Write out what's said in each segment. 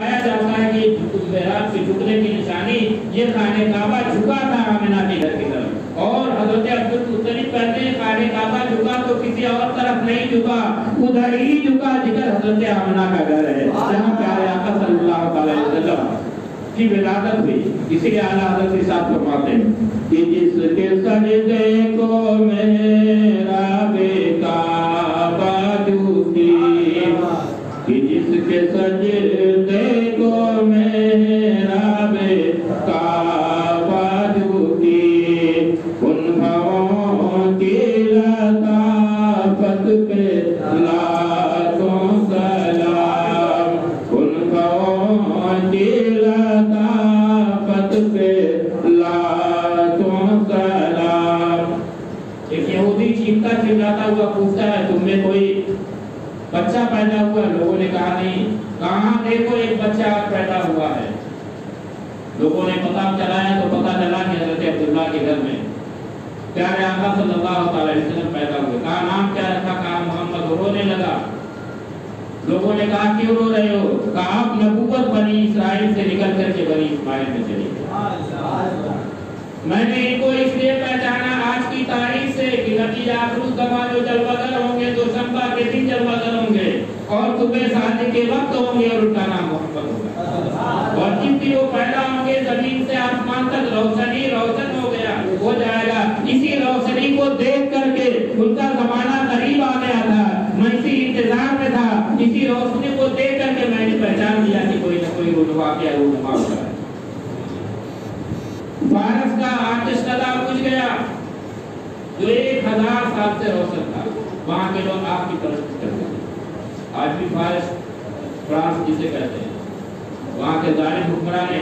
بتایا جاتا ہے کہ محراب کے جھکنے کی نشانی یہ خانہ کعبہ جھکا تھا آمنہ کے گھر کی طرف، اور حضرت عبدالمطلب کہتے ہیں خانہ کعبہ جھکا تو کسی اور طرف نہیں جھکا، ادھر ہی جھکا جدھر حضرت آمنہ کا گھر ہے، جہاں پیارے آقا صلی اللہ علیہ وسلم کی ولادت ہوئی۔ اسی لیے اعلیٰ حضرت کے ساتھ فرماتے ہیں کہ جس کے سجدے کو محراب کعبہ جھکی، کہ جس کے سجدے کو محراب کعبہ جھکی، ان بھووں کی لطافت پہ لاکھوں سلام، ان بھووں کی لطافت پہ لاکھوں سلام۔ ایک یہودی چیختا چلاتا ہوا پوچھتا ہے تم میں کوئی بچہ پیدا ہوا؟ لوگوں نے کہا نہیں۔ کہاں دیکھو ایک بچہ پیدا ہوا ہے۔ لوگوں نے پتہ چلایا تو پتہ چلا کہ حضرت عبداللہ کے گھر میں پیارے آقا صلی اللہ علیہ وسلم پیدا ہوئے۔ کہا نام کیا رکھا؟ کہا محمد۔ رونے لگا۔ لوگوں نے کہا کیوں رو رہے ہو؟ کہا آپ نبوت بنی اسرائیل سے نکل کر کے بنی اسماعیل میں چلی گئی۔ میں نے ان کو اس لیے پہچانا آج کی تاریخ سے کہ نبی آخر الزمان جو جلوہ گر ہوں گے تو شنبہ کے دن جلوہ گر ہوں گے، اور صبح شادی کے وقت ہوں گے، اور ان کا نام محمد ہوگا۔ اور جن بھی وہ پیدا ہوں گے زمین سے آسمان تک روشنی روشن ہو جائے گا۔ اسی روشنی کو دیکھ کر کے ان کا زمانہ قریب آ گیا تھا، میں اسی انتظار میں تھا۔ اسی روشنی کو دیکھ کر کے میں نے پہچان لیا کہ کوئی نہ کوئی رونما کیا رونما ہوگا۔ فارس کا آتش کدہ بجھ گیا جو 1000 سال سے روشن تھا، وہاں کے لوگ آپ کی پرستش کرتے ہیں۔ آج بھی فارس، فرانس جسے کہتے ہیں، وہاں کے ظالم حکمران نے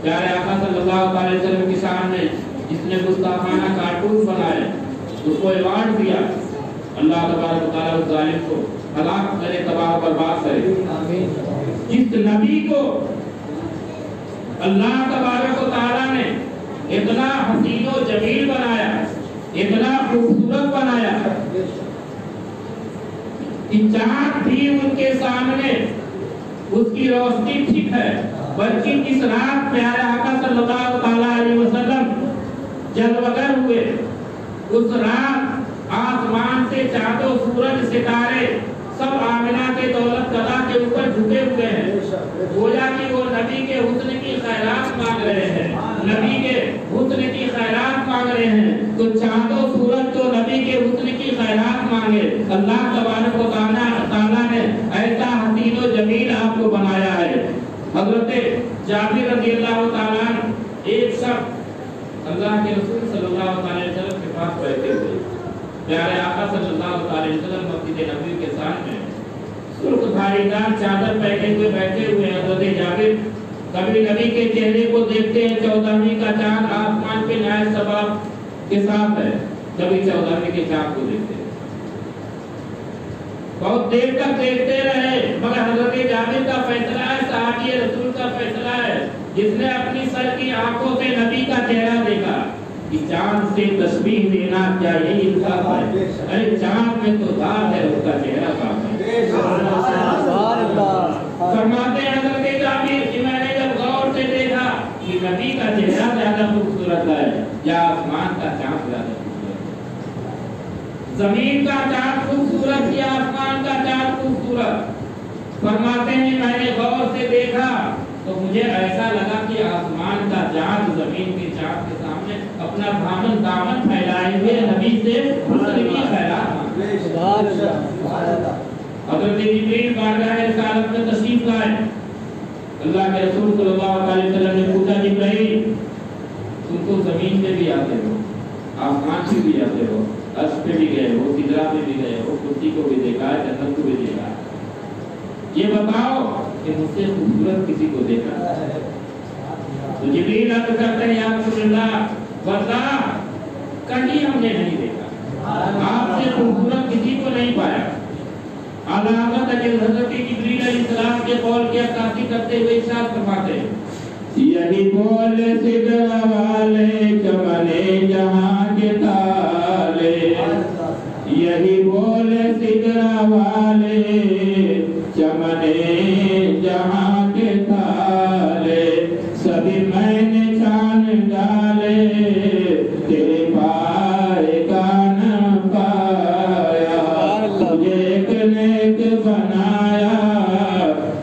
پیارے آقا صلی اللہ علیہ وسلم کی شان میں جس نے گستاخانہ کارٹون بنائے اس کو ایوارڈ دیا۔ اللہ تبارک و تعالیٰ اس ظالم کو ہلاک کرے، تباہ و برباد کرے۔ جس نبی کو اللہ تبارک و تعالیٰ نے اتنا حسین و جمیل بنایا، اتنا خوبصورت بنایا کہ چاند بھی ان کے سامنے اس کی روشنی ٹھیک ہے، بلکہ اس رات پیارے آقا صلی اللہ تعالیٰ علیہ وسلم جلوگر ہوئے، اس رات آسمان سے چاند و سورج ستارے سب آمنہ کے دولت قضا کے اوپر جھکے ہوئے ہیں، گویا کہ وہ نبی کے حسن کی خیرات مانگ رہے ہیں، نبی کے حسن کی خیرات مانگ رہے ہیں۔ تو چاند و سورج تو نبی کے حسن کی خیرات مانگے۔ اللہ تبارک و تعالیٰ نے ایسا حسین و جمیل آپ کو بنایا ہے۔ حضرت جابر رضی اللہ تعالیٰ ایک شخص اللہ کے رسول صلی اللہ علیہ وسلم کے پاس بیٹھے ہوئے، پیارے آقا صلی اللہ علیہ وسلم مسجد نبوی کے سامنے سرخ دھاری دار چادر پہنے ہوئے بیٹھے ہوئے۔ حضرت جابر کبھی نبی کے چہرے کو دیکھتے ہیں، 14ویں کا چاند آسمان پہ نائے سباب کے ساتھ ہے، کبھی 14ویں کے چاند کو دیکھتے ہیں۔ بہت دیر تک دیکھتے رہے، مگر حضرت جابر کا فیصلہ ہے، صحابی رسول کا فیصلہ ہے، جس نے اپنی سر کی آنکھوں سے نبی کا چہرہ دیکھا کہ چاند سے تسبیح دینا کیا یہی انصاف ہے؟ ارے چاند میں تو ذات ہے، اس کا چہرہ صاف ہے۔ فرماتے ہیں حضرت جابر کہ میں نے جب غور سے دیکھا کہ نبی کا چہرہ زیادہ خوبصورت ہے یا آسمان کا چاند زیادہ خوبصورت ہے؟ زمین کا چاند خوبصورت یا آسمان کا چاند خوبصورت؟ فرماتے ہیں میں نے غور سے دیکھا تو مجھے ایسا لگا کہ آسمان کا چاند زمین کے چاند کے سامنے اپنا دامن پھیلائے ہوئے نبی سے حسن کی خیرات مانگے۔ حضرت جبریل بارگاہ رسالت میں تشریف لائے، اللہ کے رسول صلی اللہ علیہ وسلم نے پوچھا جبریل تم تو زمین پہ بھی آتے ہو، آسمان پہ بھی آتے ہو، عرش پہ بھی گئے ہو، سدرہ پہ بھی گئے ہو، کرسی کو بھی دیکھا ہے، جنت کو بھی دیکھا ہے، یہ بتاؤ کہ مجھ سے خوبصورت کسی کو دیکھا ہے؟ تو جبریل عرض کرتے ہیں یا رسول اللہ واللہ کہیں ہم نے نہیں دیکھا، آپ سے خوبصورت کسی کو نہیں پایا۔ علامت حضرت جبریل علیہ السلام کے قول کی عکاسی کرتے ہوئے ارشاد فرماتے ہیں یہی بول سدرہ والے چمنے جہاں کے تالے، یہی بول سدرہ والے چمنے جہاں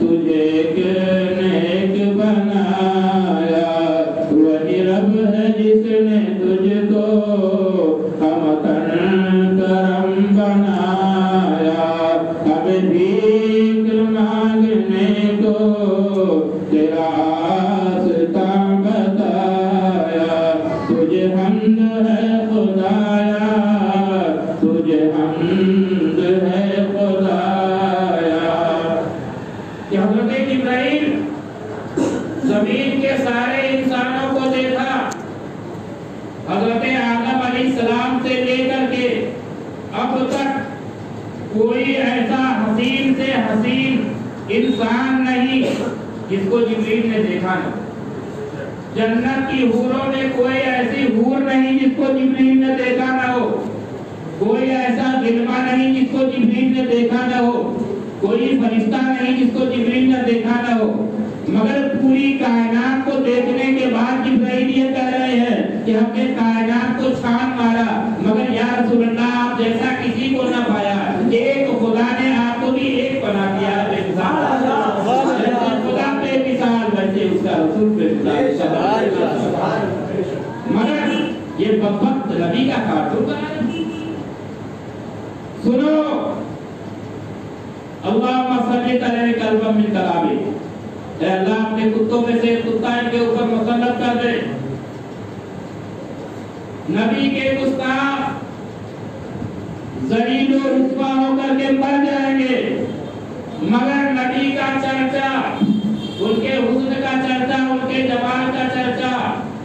تجھے نیک بنایا، وہی رب ہے جس نے تجھ کو ہمتن کرم بنایا، ہمیں بھیک مانگنے کو تیرا راستہ بتایا، تجھے حمد ہے خدایا، تجھے حمد ہے خدایا۔ کہ حضرت جبرائیل زمین کے سارے انسانوں کو دیکھا، حضرت آدم علیہ السلام سے لے کر کے اب تک کوئی ایسا حسین سے حسین انسان نہیں جس کو جبرائیل نے دیکھا نہ۔ جنت کی حوروں میں کوئی ایسی حور نہیں جس کو جبرائیل نے دیکھا نہ ہو، کوئی ایسا غلامہ نہیں جس کو جبرائیل نے دیکھا نہ ہو، کوئی فرشتہ نہیں جس کو جبرائیل نے دیکھا نہ ہو، مگر پوری کائنات کو دیکھنے کے بعد جبرائیل یہ کہہ رہے ہیں کہ ہم نے کائنات کو چھان مارا، مگر یا رسول اللہ آپ جیسا کسی کو نہ پایا، ایک خدا نے آپ کو بھی ایک بنا دیا ہے بے مثال، خدا بے مثال ویسے اس کا رسول بے مثال، مگر یہ بدبخت نبی کا کارٹون بنا ہے۔ سنو، اللہم صلی علیہ قلبا من کلابی، اے اللہ اپنے کتوں میں سے کتا ان کے اوپر مسلط کر دے۔ نبی کے گستاخ ذلیل و رسوا ہو کر کے مر جائیں گے، مگر نبی کا چرچا، ان کے حسن کا چرچا، ان کے جمال کا چرچا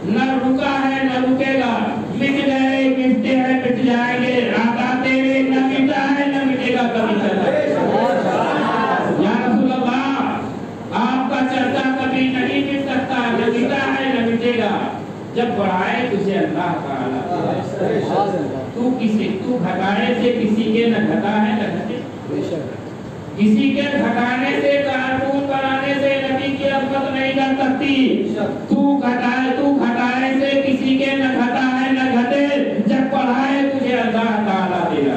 نہ رکا ہے نہ رکے گا، مٹ گئے مٹتے ہیں مٹ جائیں گے، آقا تیرے نہ مٹا ہے نہ مٹے گا کبھی چرچا۔ یا رسول اللہ آپ کا چرچا کبھی نہیں مٹ سکتا، نہ مٹا ہے نہ مٹے گا، جب بڑھائے تجھے اللہ تعالیٰ، تو گھٹانے سے کسی کے نہ گھٹا ہے نہ گھٹے، کسی کے گھٹانے سے کارٹون بنانے سے نبی کی عظمت نہیں کر سکتی، تو گھٹائے سے کسی کے نہ گھٹا ہے نہ گھٹے، جب بڑھائے تجھے اللہ تعالیٰ دے گا۔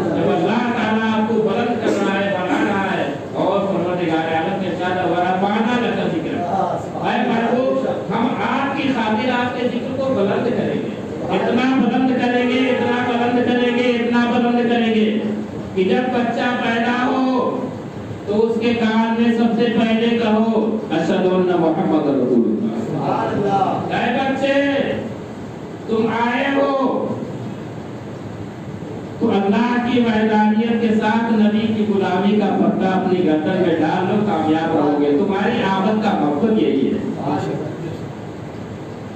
جب اللہ تعالیٰ آپ کو بلند کر رہا ہے، بڑھا رہا ہے، اور پروردگار عالم کے ساتھ ورفعنا لک ذکرک، اے محبوب ہم آپ کی خاطر آپ کے ذکر کو بلند کریں گے، اتنا بلند کریں گے، اتنا بلند کریں گے، اتنا بلند کریں گے کہ جب بچہ پیدا ہو تو اس کے کان میں سب سے پہلے کہو اشہد ان محمد رسول اللہ۔ اے بچے تم آئے ہو تو اللہ کی وحدانیت کے ساتھ نبی کی غلامی کا پتہ اپنی گردن میں ڈال لو، کامیاب رہو گے۔ تمہاری آمد کا مقصد یہی ہے۔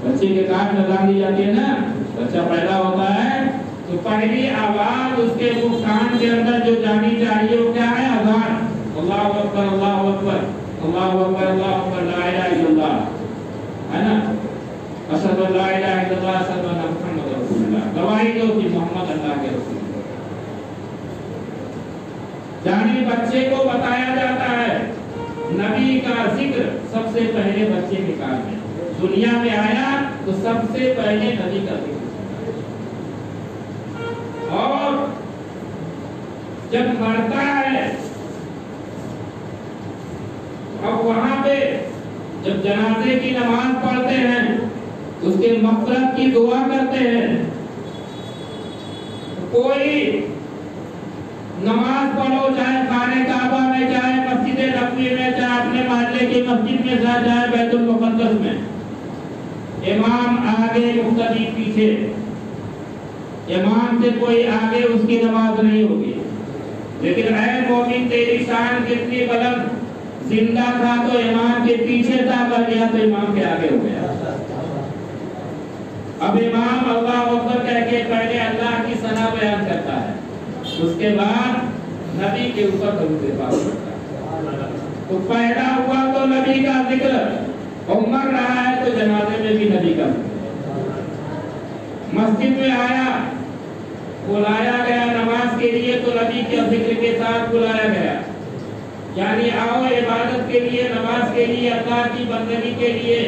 بچے کے کان میں لگا دی جاتی ہے نا، بچہ پیدا ہوتا ہے تو پہلی آواز اس کے کان کے اندر جو جانی چاہیے وہ کیا ہے؟ اذان، اللہ اکبر اللہ اکبر اللہ اکبر اللہ اکبر لا الہ الا اللہ، ہے نا، اشہد ان لا الہ الا اللہ اشہد ان محمد رسول اللہ، گواہی دو کہ محمد اللہ کے رسول ہیں۔ یعنی بچے کو بتایا جاتا ہے نبی کا ذکر سب سے پہلے بچے کے کان میں، دنیا میں آیا تو سب سے پہلے نبی کا ذکر، اور جب مرتا ہے اب وہاں پہ جب جنازے کی نماز پڑھتے ہیں، اس کے مغفرت کی دعا کرتے ہیں، کوئی نماز پڑھو چاہے خانہ کعبہ میں، چاہے مسجد نبوی میں، چاہے اپنے محلے کی مسجد میں، چاہے بیت المقدس میں، امام آگے مقتدی پیچھے، امام سے کوئی آگے اس کی نماز نہیں ہوگی، لیکن اے مومن تیری شان کتنی بلند، زندہ تھا تو امام کے پیچھے تھا، مر گیا تو امام کے آگے ہو گیا۔ اب امام اللہ اکبر کہہ کے پہلے اللہ کی ثنا بیان کرتا ہے، اس کے بعد نبی کے اوپر درود پاک پڑھتا ہے۔ تو پیدا ہوا تو نبی کا ذکر، اور مر رہا ہے تو جنازے میں بھی نبی کا ذکر، مسجد میں آیا بلایا گیا نماز کے لیے تو نبی کے ذکر کے ساتھ بلایا گیا، یعنی آؤ عبادت کے لیے، نماز کے لیے، اللہ کی بندگی کے لیے،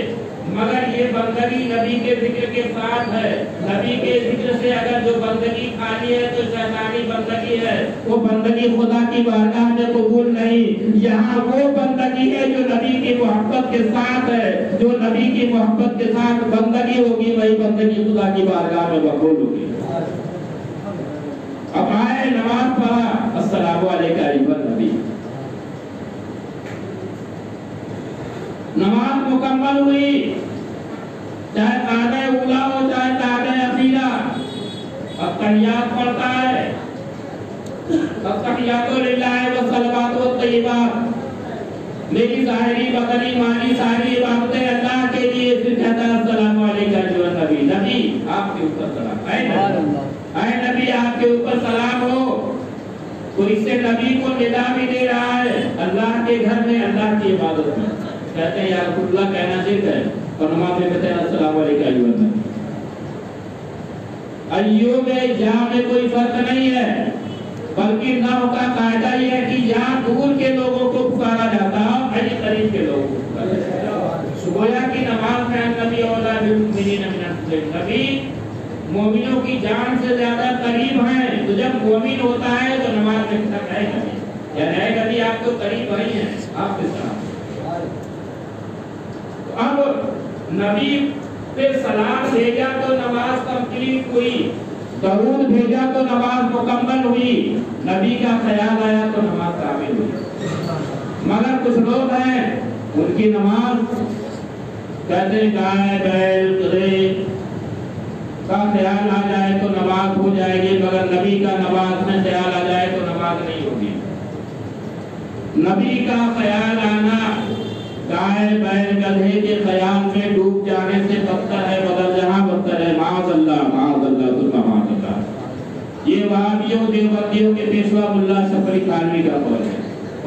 مگر یہ بندگی نبی کے ذکر کے ساتھ ہے. نبی کے ذکر سے اگر جو بندگی خالی ہے تو شیطانی بندگی ہے، وہ بندگی خدا کی بارگاہ میں قبول نہیں. یہاں وہ بندگی ہے جو نبی کی محبت کے ساتھ ہے، جو نبی کی محبت کے ساتھ بندگی ہوگی وہی بندگی خدا کی بارگاہ میں قبول ہوگی. اب آئے نماز پڑھا، السلام علیکم ایھا النبی. نماز مکمل ہوئی، چاہے قاعدہ اولا ہو چاہے قاعدہ اخیرہ، التحیات پڑھتا ہے. التحیات للہ والصلوات والطیبات، میری ظاہری بدنی مانی ساری عبادتیں اللہ کے لیے. پھر کہتا ہے السلام علیکم ایھا النبی. نبی آپ کے اوپر سلام. اے نبی آپ کے اوپر سلام ہو. تو اس سے نبی کو ندا بھی دے رہا ہے اللہ کے گھر میں، اللہ کی عبادت میں. کہتے ہیں یا رسول اللہ کہنا شرک ہے، اور نماز میں کہتے ہیں السلام علیکم ایھا النبی. ایو میں یہاں میں کوئی فرق نہیں ہے، بلکہ نو کا قاعدہ یہ ہے کہ یہاں دور کے لوگوں کو پکارا جاتا ہے اور قریب کے لوگوں کو پکارا جاتا ہے. گویا کی نماز میں نبی اولا بالمؤمنین من انفسہم، نبی مومنوں کی جان سے زیادہ قریب ہیں. تو جب مومن ہوتا ہے تو نماز میں کہتا ہے نبی، یا اے نبی آپ تو قریب بھائی ہیں، آپ کے ساتھ. اب نبی پہ سلام بھیجا تو نماز کمپلیٹ ہوئی، درود بھیجا تو نماز مکمل ہوئی، نبی کا خیال آیا تو نماز کامل ہوئی. مگر کچھ لوگ ہیں ان کی نماز کہتے ہیں گائے بیل گدھے کا خیال آ جائے تو نماز ہو جائے گی، مگر نبی کا نماز میں خیال آ جائے تو نماز نہیں ہوگی. نبی کا خیال آنا گائے بیل گدھے کے خیال میں ڈوب جانے سے بدتر ہے، مگر جہاں بدتر ہے. معاذ اللہ معاذ اللہ ثم معاذ اللہ. یہ وہابیوں دیوبندیوں کے پیشوا ملا شفیع تھانوی کا قول ہے،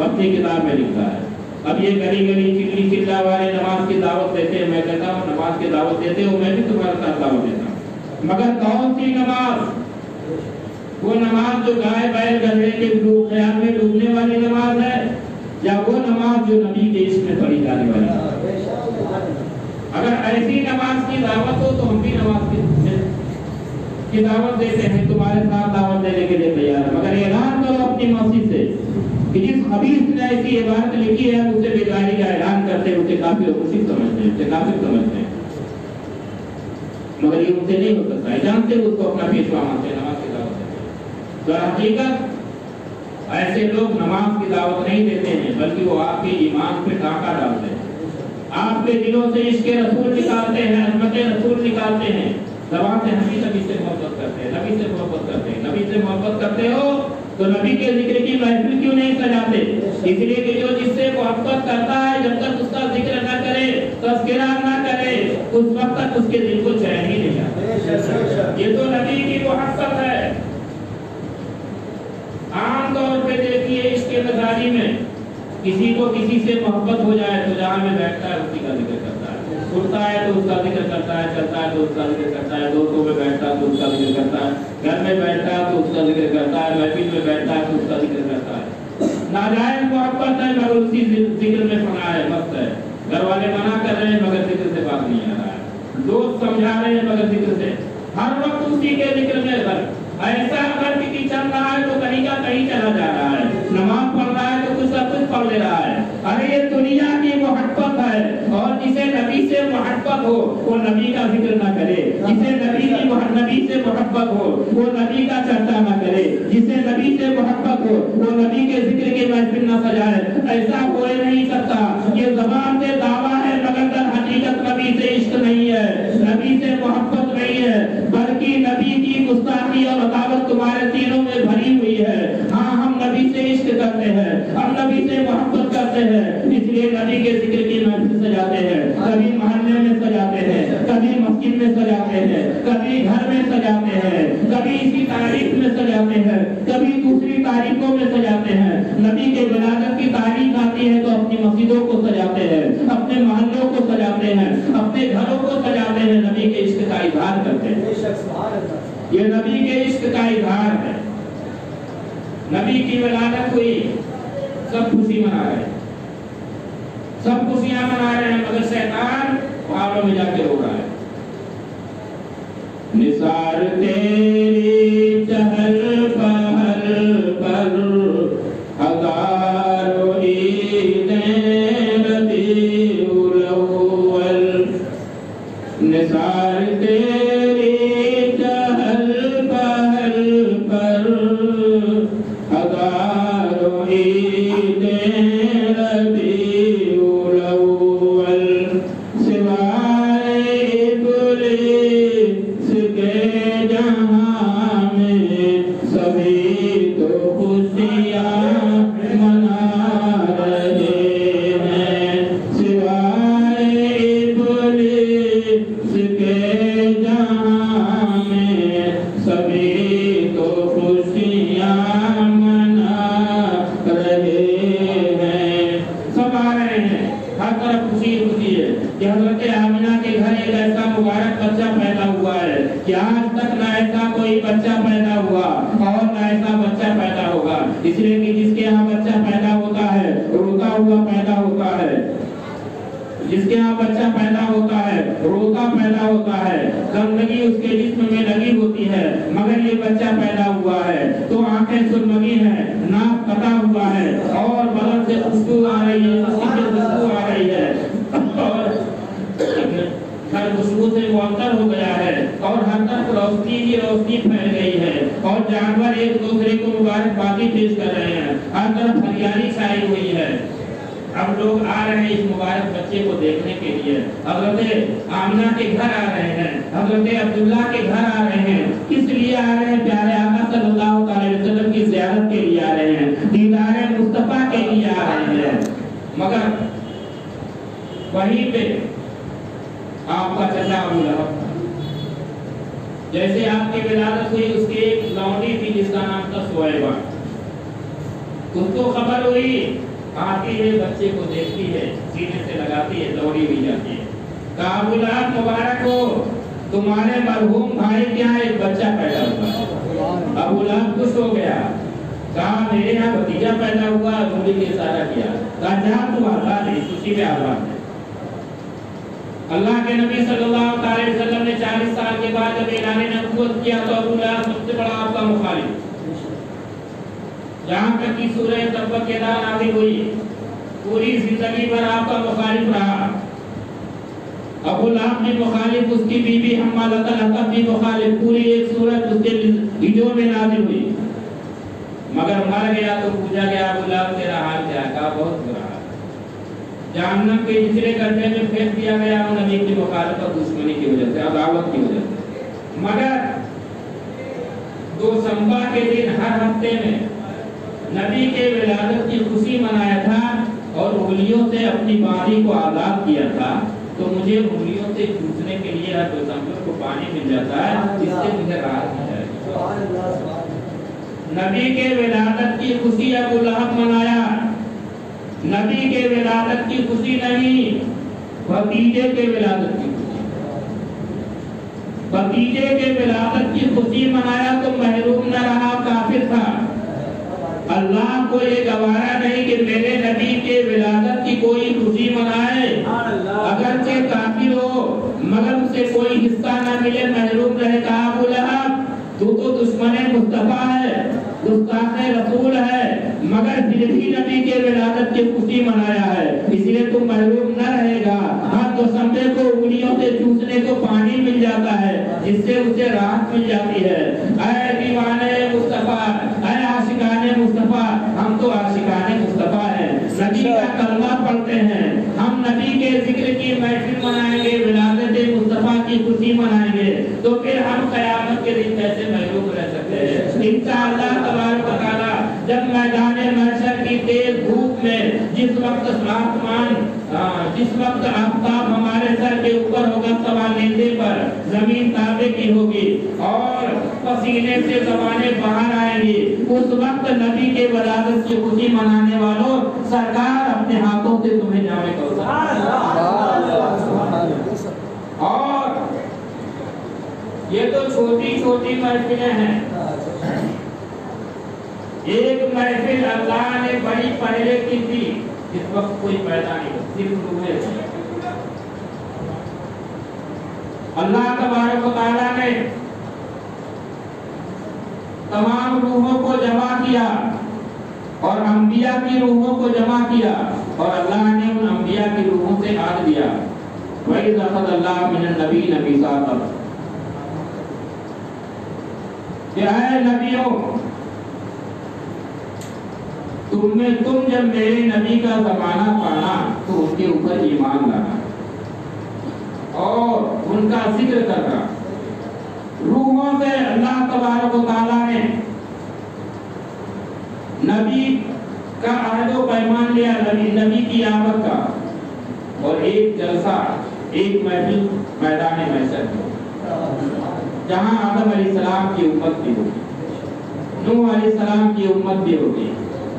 اپنی کتاب میں لکھتا ہے. اب یہ گلی گلی چلی چلا والے نماز کی دعوت دیتے ہیں. میں کہتا ہوں نماز کی دعوت دیتے ہو، میں بھی تمہارے ساتھ دعوت دیتا ہوں، مگر کون سی نماز؟ وہ نماز جو گائے بیل گدھے کے خیال میں ڈوبنے والی نماز ہے، یا وہ نماز جو نبی کے عشق میں پڑھی جانے والی ہے؟ اگر ایسی نماز کی دعوت ہو تو ہم بھی نماز کی دعوت دیتے ہیں، تمہارے ساتھ دعوت دینے کے لیے تیار ہے. مگر اعلان کرو اپنی مسجد سے کہ جس خبیث نے ایسی عبارت لکھی ہے اسے بیداری کا اعلان کرتے ہیں، اسے کافر مشرک سمجھتے ہیں، اسے کافر سمجھتے ہیں. مگر یہ ان سے نہیں ہو سکتا ہے، جانتے ہیں اس کو اپنا پیشوا مانتے ہیں، نماز کی دعوت دیتے ہیں. تو حقیقت ایسے لوگ نماز کی دعوت نہیں دیتے ہیں، بلکہ وہ آپ کے ایمان پہ ڈاکہ ڈالتے ہیں، آپ کے دلوں سے عشق رسول نکالتے ہیں، عظمت رسول نکالتے ہیں. زبان سے ہم نبی سے محبت کرتے ہیں، نبی سے محبت کرتے ہیں. نبی سے محبت کرتے ہو تو نبی کے ذکر کی محفل کیوں نہیں سجاتے؟ اس لیے کہ جو جس سے محبت کرتا ہے جب تک اس کا ذکر نہ کرے، تذکرہ نہ کرے، اس وقت تک اس کے دل کو چین ہی نہیں آتا. یہ تو نبی کی محبت ہے. عام طور پہ دیکھیے عشق مزاری میں کسی کو کسی سے محبت ہو جائے تو جہاں میں بیٹھتا ہے اسی کا ذکر کرتا ہے، اٹھتا ہے تو اس کا ذکر کرتا ہے، چلتا ہے تو اس کا ذکر کرتا ہے، دوستوں میں بیٹھتا ہے تو اس کا ذکر کرتا ہے، گھر میں بیٹھتا ہے تو اس کا ذکر کرتا ہے، محفل میں بیٹھتا ہے تو اس کا ذکر کرتا ہے. ناجائز محبت ہے مگر اسی ذکر میں فنا ہے، مست ہے. گھر والے منع کر رہے ہیں مگر ذکر سے بات نہیں آ رہا ہے، دوست سمجھا رہے ہیں مگر ذکر سے، ہر وقت اسی کے ذکر میں ایسا اگر کسی چل رہا ہے تو کہیں کا کہیں چلا جا رہا ہے، نماز پڑھ رہا ہے تو کچھ نہ کچھ پڑھ لے رہا ہے. ارے یہ دنیا کی محبت ہے، اور جسے نبی سے محبت ہو وہ نبی کا ذکر نہ کرے، جسے نبی سے محبت ہو وہ نبی کا چرچا نہ کرے، جسے نبی سے محبت ہو وہ نبی کے ذکر کی محفل نہ سجائے. ایسا کوئی نہیں سکتا. یہ زبان سے دعویٰ ہے مگر در حقیقت نبی سے عشق نہیں ہے، نبی سے محبت نہیں ہے، بلکہ نبی کی گستاخی اور عداوت تمہارے سینوں میں بھری ہوئی ہے. ہاں ہم نبی سے عشق کرتے ہیں، ہم نبی سے محبت کرتے ہیں، اس لیے نبی کے ذکر کی محفل سجاتے ہیں، کبھی محلے میں سجاتے ہیں، کبھی مسجد میں سجاتے ہیں، کبھی گھر میں سجاتے ہیں، کبھی اسی تاریخ میں سجاتے ہیں، کبھی دوسری تاریخوں میں سجاتے ہیں. نبی کے ولادت کی تاریخ آتی ہے تو اپنی مسجدوں کو سجاتے ہیں، اپنے محلوں کو سجاتے ہیں، اپنے گھروں کو سجاتے ہیں، نبی کے عشق کا اظہار کرتے ہیں. یہ نبی کے عشق کا اظہار ہے. نبی کی ولادت ہوئی، سب خوشی منا رہے ہیں، سب خوشیاں منا رہے ہیں، مگر شیطان کعبے میں جا کے رو رہا ہے. نثار تیری چہل پہل پر ہزاروں عیدیں ربیع الاول. نثار تیری چہل پہل پر ہزاروں عیدیں ربیع الاول. سوائے ابلیس کے جہاں میں سبھی تو خوشیاں منا رہے ہیں. سوائے ابلیس کے جہاں میں سبھی تو خوشیاں منا رہے ہیں. سب آ رہے ہیں، ہر طرف خوشی خوشی ہے کہ حضرت آمنہ کے گھر ایک ایسا مبارک بچہ پیدا ہوا ہے کہ آج تک نہ ایسا کوئی بچہ پیدا ہوا اور نہ ایسا بچہ پیدا ہوگا. اس لیے کہ جس کے یہاں بچہ پیدا ہوتا ہے روتا ہوا پیدا ہوتا ہے. جس کے یہاں بچہ پیدا ہوتا ہے روتا پیدا ہوتا ہے. گندگی اس کے جسم میں لگی ہوتی ہے، مگر یہ بچہ پیدا ہوا ہے تو آنکھیں سرمگی ہیں، ناک کٹا ہوا ہے اور بدن سے خوشبو آ رہی ہے، خوشبو آ رہی ہے اور ہر خوشبو سے معطر ہو گیا ہے اور ہر طرف روشنی کی روشنی پھیل گئی ہے اور جانور ایک دوسرے کو مبارکبادی پیش کر رہے ہیں. ہر طرف ہریالی چھائی ہوئی ہے. اب لوگ آ رہے ہیں اس مبارک بچے کو دیکھنے کے لیے. حضرت آمنہ کے گھر آ رہے ہیں، حضرت عبداللہ کے گھر آ رہے ہیں. کس لیے آ رہے ہیں؟ پیارے آقا صلی اللہ علیہ وسلم کی زیارت کے لیے آ رہے ہیں، دیدار مصطفیٰ کے لیے آ رہے ہیں. مگر وہیں پہ آپ کا چچا ابو لہب، جیسے آپ کی ولادت ہوئی اس کی ایک لونڈی تھی جس کا نام تھا سویبہ. اس کو خبر ہوئی، آتی ہے بچے کو دیکھتی ہے، سینے سے لگاتی ہے، دوڑی ہوئی جاتی ہے. کہا ابو لہب مبارک ہو، تمہارے مرحوم بھائی کے یہاں ایک بچہ پیدا ہوا. ابو لہب خوش ہو گیا. کہا میرے یہاں بھتیجا پیدا ہوا، انگلی کے اشارہ کیا. کہا جہاں تم آزاد ہے، خوشی میں آزاد ہے. اللہ کے نبی صلی اللہ علیہ وسلم نے 40 سال کے بعد جب اعلان نبوت کیا تو ابو لہب سب سے بڑا آپ کا مخالف. جہاں تک کی سورہ تبت یدا نازل ہوئی پوری زندگی بھر آپ کا مخالف رہا. ابو لہب بھی مخالف، اس کی بیوی حمالۃ الحطب بھی مخالف. پوری ایک سورت اس کے ہجروں میں نازل ہوئی. مگر مر گیا تو پوچھا گیا ابو لہب تیرا حال کیا ہے؟ کہا بہت برا ہے. جہنم کے دوسرے گڈھے میں پھینک دیا گیا وہ نبی کی مخالفت دشمنی کی وجہ سے، عداوت کی وجہ سے. مگر دوشنبہ کے دن ہر ہفتے میں نبی کے ولادت کی خوشی منایا تھا اور انگلیوں سے اپنی باڈی کو آزاد کیا تھا. تو مجھے انگلیوں سے چوسنے کے لیے ہر دوشنبے کو پانی مل جاتا ہے، جس سے مجھے راحت مل جائے. نبی کے ولادت کی خوشی ابو لہب منایا. نبی کے ولادت کی خوشی نہیں، بھتیجے کے ولادت کی خوشی. بھتیجے کے ولادت کی خوشی منایا تو محروم نہ رہا، کافر تھا. اللہ کو یہ گوارا نہیں کہ میرے نبی کے ولادت کی کوئی خوشی منائے، اگرچہ کافر ہو مگر اسے کوئی حصہ نہ ملے، محروم رہے. کہا ابو لہب تو دشمن مصطفیٰ ہے، گستاخ رسول ہے، مگر پھر بھی نبی کے ولادت کی خوشی منایا ہے، اس لیے تم محروم نہ رہے گا. ہر دوشنبے کو انگلیوں سے چوسنے کو پانی مل جاتا ہے، جس سے اسے راحت مل جاتی ہے. اے دیوانے مصطفیٰ، اے عاشقان مصطفیٰ، ہم تو عاشقان مصطفیٰ ہیں، نبی کا کلمہ پڑھتے ہیں، ہم نبی کے ذکر کی محفل منائیں گے، ولادت مصطفیٰ کی خوشی منائیں گے. تو پھر ہم قیامت کے دن کیسے محروم رہ سکتے ہیں؟ انشاءاللہ تبارک و تعالی جب میدان محشر کی تیز دھوپ میں جس وقت آسمان، جس وقت آفتاب ہمارے سر کے اوپر ہوگا سوا نیزے پر، زمین تابے کی ہوگی اور پسینے سے زبانیں باہر آئیں گی، اس وقت نبی کے ولادت کی خوشی منانے والوں سرکار اپنے ہاتھوں سے تمہیں جامع کوثر. اور یہ تو چھوٹی چھوٹی محفلیں ہیں. ایک محفل اللہ نے بڑی پہلے کی تھی، اس وقت کوئی پیدا نہیں، صرف روحیں. اللہ تبارک و تعالیٰ نے تمام روحوں کو جمع کیا اور انبیاء کی روحوں کو جمع کیا، اور اللہ نے ان انبیاء کی روحوں سے عہد دیا، وَإِذْ أَخَذَ اللَّهُ مِنَ النَّبِيِّينَ مِيثَاقَهُمْ، کہ اے نبیوں، تم جب میرے نبی کا زمانہ پانا تو ان کے اوپر ایمان لانا اور ان کا ذکر کرنا۔ روحوں سے اللہ تبارک و تعالیٰ نے نبی کا عہد و پیمان لیا، نبی کی آمد کا، اور ایک جلسہ، ایک محفل میدان محشر میں، جہاں آدم علیہ السلام کی امت بھی ہوگی، نوح علیہ السلام کی امت بھی ہوگی،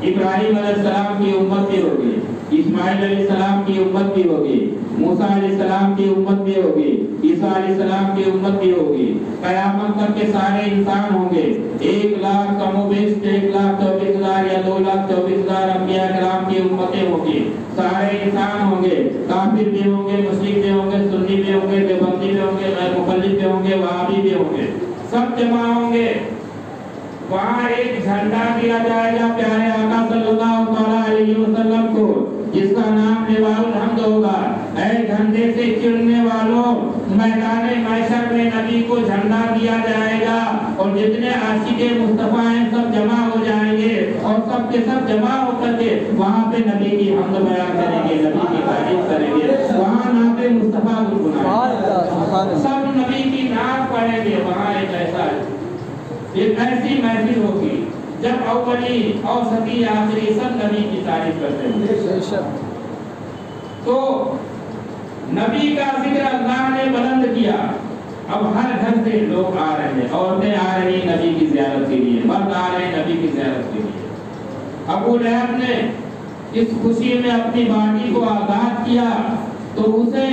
ابراہیم علیہ السلام کی امت بھی ہوگی، اسماعیل علیہ السلام کی امت بھی ہوگی، موسیٰ علیہ السلام کی امت بھی ہوگی، عیسیٰ علیہ السلام کی امت بھی ہوگی۔ قیامت تک کے سارے انسان ہوں گے، 1,00,000 کم و بیش 1,24,000 یا 2,24,000 انبیاء کرام کی امتیں ہوں گی۔ سارے انسان ہوں گے، کافر بھی ہوں گے، مشرک بھی ہوں گے، سنی بھی ہوں گے، دیوبندی بھی ہوں گے، غیر مقلد بھی ہوں گے، وہابی بھی ہوں گے، سب جمع ہوں گے۔ وہاں ایک جھنڈا دیا جائے گا پیارے آقا صلی اللہ علیہ وسلم کو، جس کا نام لواء الحمد ہوگا۔ اے جھنڈے سے چڑھنے والوں، میدان محشر میں نبی کو جھنڈا دیا جائے گا، اور جتنے عاشق مصطفیٰ ہیں سب جمع ہو جائیں گے، اور سب کے سب جمع ہو کر کے وہاں پہ نبی کی حمد بیان کریں گے، نبی کی تعریف کریں گے، وہاں نعت مصطفیٰ گنگنائیں گے، سب نبی کی نعت پڑھیں گے۔ وہاں ایک ایسی محفل ہوگی جب اولی اوسطی آخری سب نبی کی تعریف کرتے ہیں۔ تو نبی کا ذکر اللہ نے بلند کیا۔ اب ہر گھر سے لوگ آ رہے ہیں، عورتیں آ رہی ہیں نبی کی زیارت کے لیے، مرد آ رہے ہیں نبی کی زیارت کے لیے۔ ابو لہب نے اس خوشی میں اپنی باڈی کو آزاد کیا تو اسے